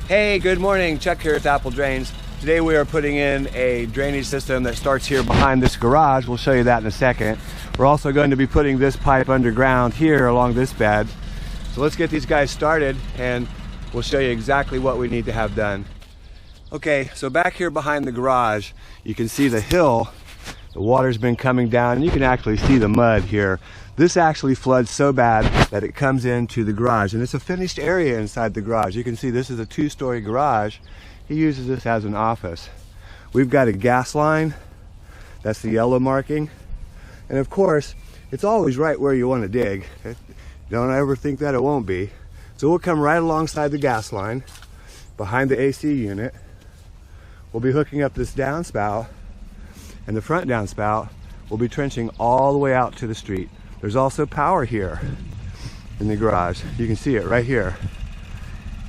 Hey, good morning. Chuck here at Apple Drains. Today we are putting in a drainage system that starts here behind this garage. We'll show you that in a second. We're also going to be putting this pipe underground here along this bed. So let's get these guys started and we'll show you exactly what we need to have done. Okay, so back here behind the garage, you can see the hill. The water's been coming down and you can actually see the mud here. This actually floods so bad that it comes into the garage, and it's a finished area inside the garage. You can see this is a two-story garage. He uses this as an office. We've got a gas line. That's the yellow marking. And of course, it's always right where you want to dig. Don't ever think that it won't be. So we'll come right alongside the gas line, behind the AC unit. We'll be hooking up this downspout, and the front downspout will be trenching all the way out to the street. There's also power here in the garage. You can see it right here.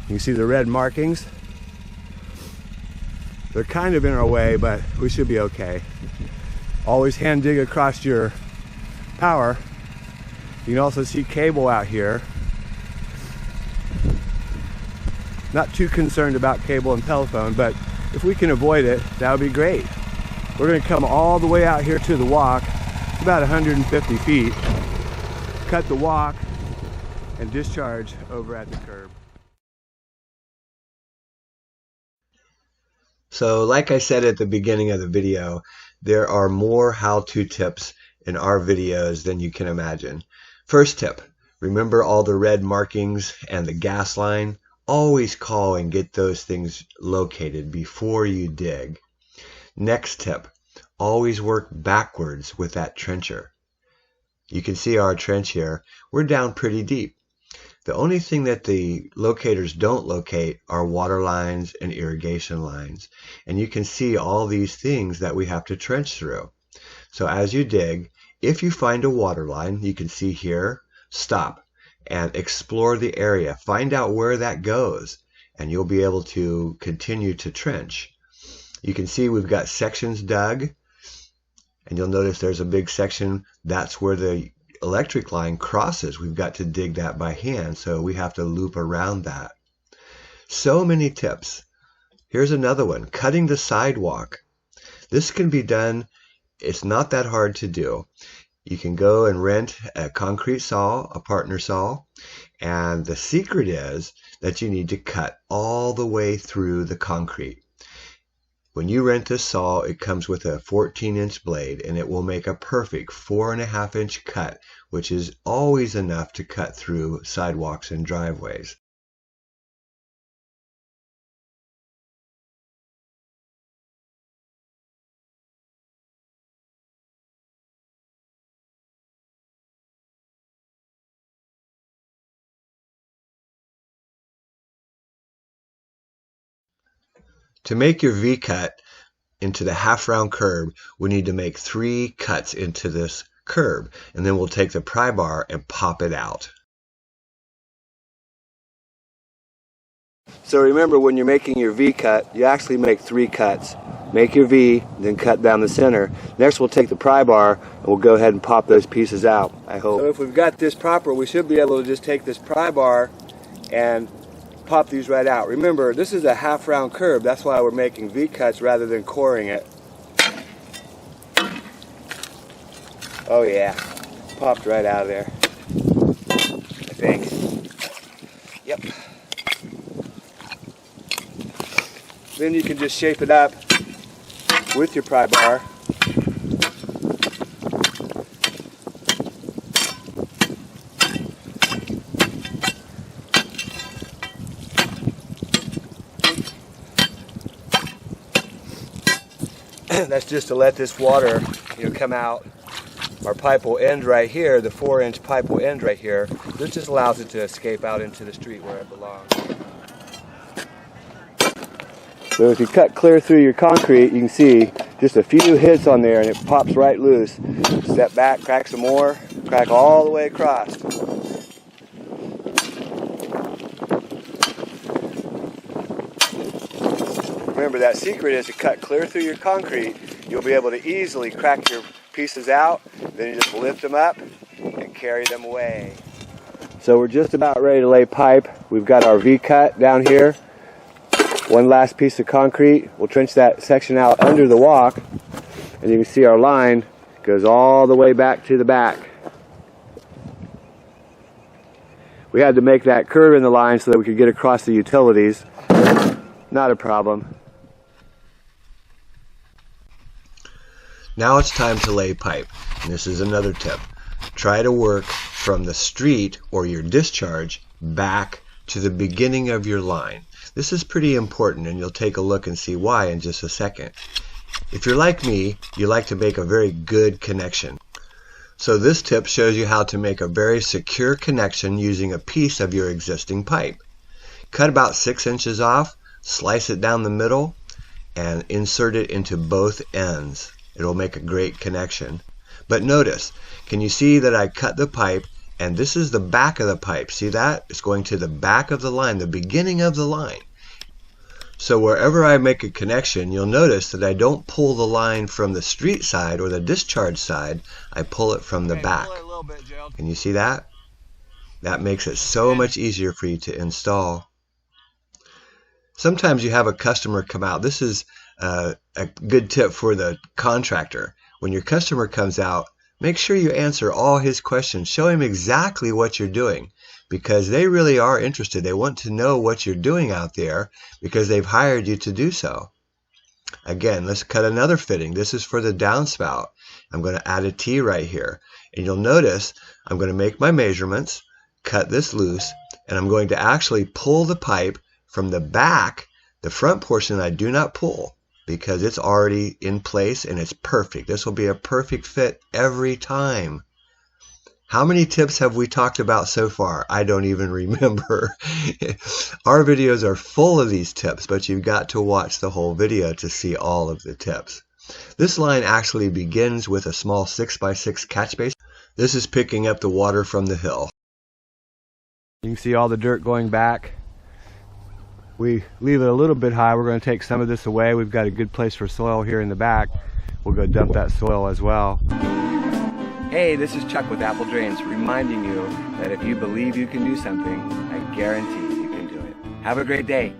You can see the red markings. They're kind of in our way, but we should be okay. Always hand dig across your power. You can also see cable out here. Not too concerned about cable and telephone, but if we can avoid it, that would be great. We're going to come all the way out here to the walk. It's about 150 feet. Cut the walk and discharge over at the curb. So like I said at the beginning of the video, there are more how-to tips in our videos than you can imagine. First tip, remember all the red markings and the gas line? Always call and get those things located before you dig. Next tip, always work backwards with that trencher. You can see our trench here. We're down pretty deep. The only thing that the locators don't locate are water lines and irrigation lines. And you can see all these things that we have to trench through. So as you dig, if you find a water line, you can see here, stop and explore the area. Find out where that goes, and you'll be able to continue to trench. You can see we've got sections dug. And you'll notice there's a big section. That's where the electric line crosses. We've got to dig that by hand, so we have to loop around that. So many tips. Here's another one, cutting the sidewalk. This can be done. It's not that hard to do. You can go and rent a concrete saw, a partner saw, and the secret is that you need to cut all the way through the concrete. When you rent this saw, it comes with a 14-inch blade, and it will make a perfect 4.5-inch cut, which is always enough to cut through sidewalks and driveways. To make your V-cut into the half-round curb, we need to make 3 cuts into this curb, and then we'll take the pry bar and pop it out. So remember, when you're making your V-cut, you actually make 3 cuts. Make your V, then cut down the center. Next we'll take the pry bar and we'll go ahead and pop those pieces out, I hope. So if we've got this proper, we should be able to just take this pry bar and pop these right out. Remember, this is a half-round curb. That's why we're making V-cuts rather than coring it. Oh yeah, popped right out of there, I think. Yep. Then you can just shape it up with your pry bar. That's just to let this water, come out. Our pipe will end right here. The 4-inch pipe will end right here. This just allows it to escape out into the street where it belongs. So if you cut clear through your concrete, you can see just a few hits on there and it pops right loose. Step back, crack some more, crack all the way across. Remember, that secret is to cut clear through your concrete. You'll be able to easily crack your pieces out, then you just lift them up and carry them away. So we're just about ready to lay pipe. We've got our V-cut down here. One last piece of concrete. We'll trench that section out under the walk, and you can see our line goes all the way back to the back. We had to make that curve in the line so that we could get across the utilities. Not a problem. Now it's time to lay pipe. And this is another tip. Try to work from the street or your discharge back to the beginning of your line. This is pretty important, and you'll take a look and see why in just a second. If you're like me, you like to make a very good connection. So this tip shows you how to make a very secure connection using a piece of your existing pipe. Cut about 6 inches off, slice it down the middle, and insert it into both ends. It'll make a great connection. But notice, can you see that I cut the pipe, and this is the back of the pipe. See that? It's going to the back of the line, the beginning of the line. So wherever I make a connection, you'll notice that I don't pull the line from the street side or the discharge side. I pull it from the back. Pull it a little bit, Joe. Can you see that? That makes it so much easier for you to install. Sometimes you have a customer come out. This is a good tip for the contractor. When your customer comes out, make sure you answer all his questions. Show him exactly what you're doing, because they really are interested. They want to know what you're doing out there because they've hired you to do so. Again, let's cut another fitting. This is for the downspout. I'm going to add a T right here. And you'll notice I'm going to make my measurements, cut this loose, and I'm going to actually pull the pipe from the back. The front portion I do not pull because it's already in place and it's perfect. This will be a perfect fit every time. How many tips have we talked about so far? I don't even remember. Our videos are full of these tips, but you've got to watch the whole video to see all of the tips. This line actually begins with a small 6x6 catch basin. This is picking up the water from the hill. You can see all the dirt going back. We leave it a little bit high. We're going to take some of this away. We've got a good place for soil here in the back. We'll go dump that soil as well. Hey, this is Chuck with Apple Drains, reminding you that if you believe you can do something, I guarantee you can do it. Have a great day.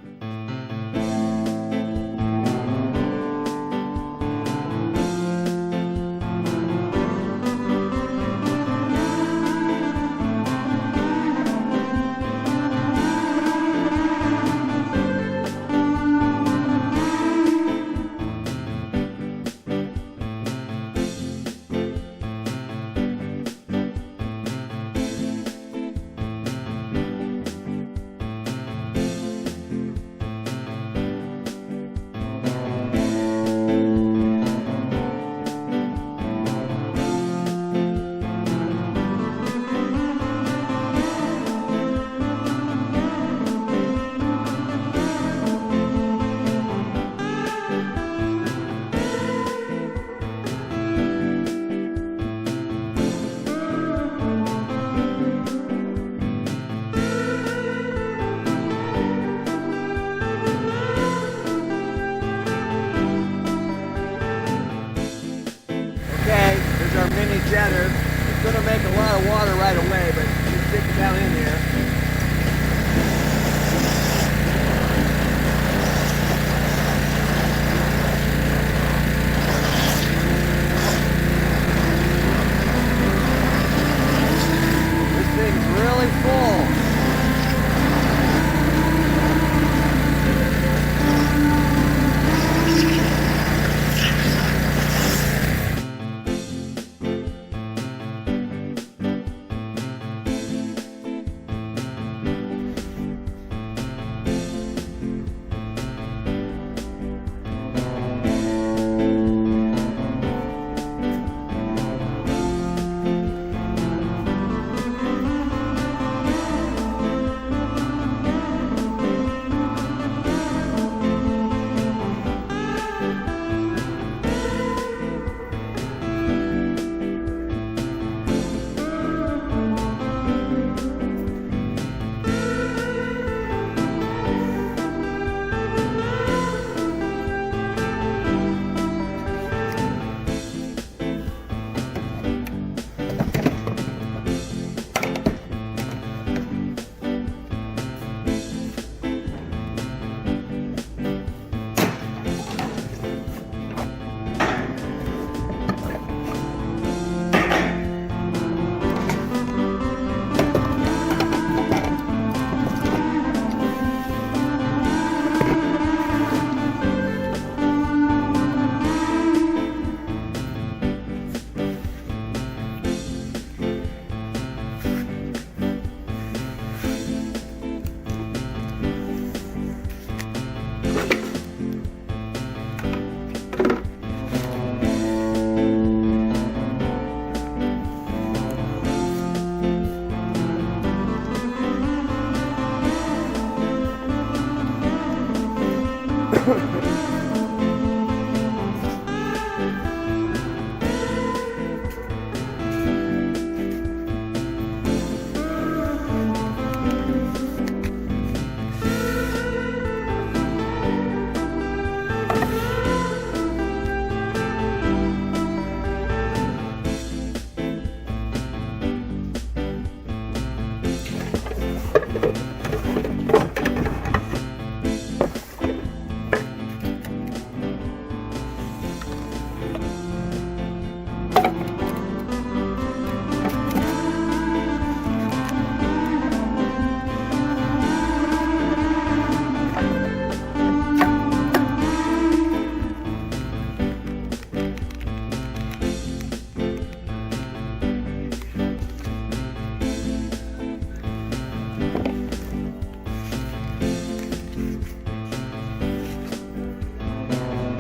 Jetter. It's going to make a lot of water right away, but you stick it down in there. This thing's really full.